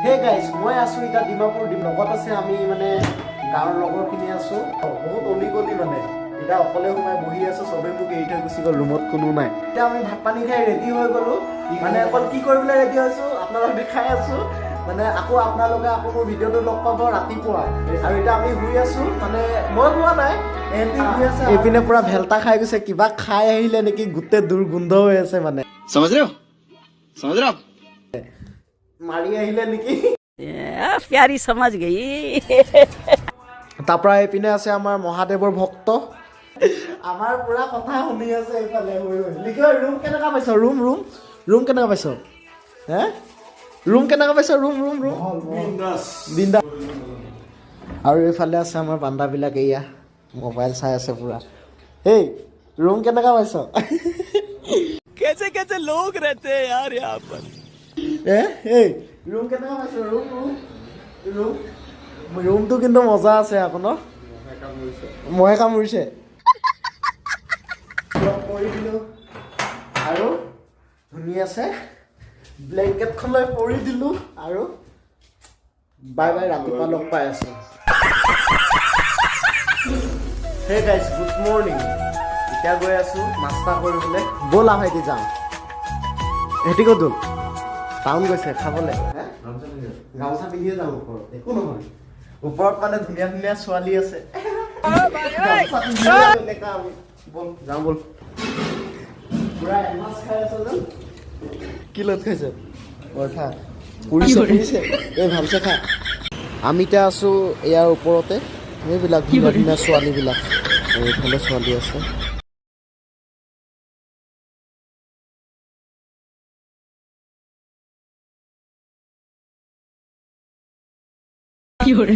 Hey guys মই আছো এতিয়া ডিমাপুৰ লগত আছে আমি মানে গাঁৱৰ লগৰখিনি আছো বহুত অলি গলি মানে এতিয়া অকলে সোমাই বহি আছো চবেই মোক এৰি থৈ গুচি গ'ল ৰুমত কোনো নাই এতিয়া আমি ভাত পানী খাই ৰেডি হৈ গ'লো মানে অকল কি কৰিবলৈ ৰেডি হৈছো আপোনালোকক দেখাই আছো মানে আকৌ আপোনালোকে আকৌ মোৰ ভিডিঅ'টো লগ পাব ৰাতিপুৱা আৰু এতিয়া আমি শুই আছো মানে মই শুৱা নাই এইপিনে পুৰা ভেলতা খাই গৈছে কিবা খাই আহিলে নেকি গোটেই দুৰ্গোন্ধ হৈ আছে মানে समझ रहे हो মাৰি আহিলে নেকি प्यारी समझ गई তাৰ পৰা এইপিনে আছে আমাৰ মহাদেৱৰ ভক্ত আমাৰ পুৰা কথা শুনি আছে এইফালে লিখি ৰুম কেনেকুৱা পাইছ ৰুম কেনেকুৱা পাইছ হে ৰুম কেনেকুৱা পাইছ ৰুম বিন্দাছ আৰু এইফালে আছে আমাৰ বান্দাবিলাক এয়া মোবাইল চাই আছে পুৰা এই ৰুম কেনেকুৱা পাইছ कैसे कैसे लोग रहते हैं यार यहाँ पर এই ৰুম কেনেকুৱা পাইছ ৰুমটো কিন্তু মজা আছে আকৌ ন মহে কামুৰিছে পৰি দিলোঁ আৰু ধুনীয়া আছে ব্লেংকেটখন লৈ পৰি দিলোঁ আৰু বাই বাই ৰাতিপুৱা লগ পাই আছোঁ হে গাইজ গুড মৰ্ণিং এতিয়া গৈ আছোঁ নাস্তা কৰিবলৈ ব'লা ভাইটি যাওঁ হেঁতি ক'ত গ'ল টাউন গৈছে খাবলৈ গামোচা পিন্ধিয়ে যাওঁ ওপৰত একো নহয় ওপৰত মানে ধুনীয়া ধুনীয়া ছোৱালী আছে ব'ল যাওঁ ব'ল পুৰা এডভান্স খাই আছ যেন কি লত খাইছ অৰ্থা পুৰিছে এই ভালছে খা আমি এতিয়া আছোঁ ইয়াৰ ওপৰতে এইবিলাক ধুনীয়া ধুনীয়া ছোৱালীবিলাক এইফালে ছোৱালী আছে Llore.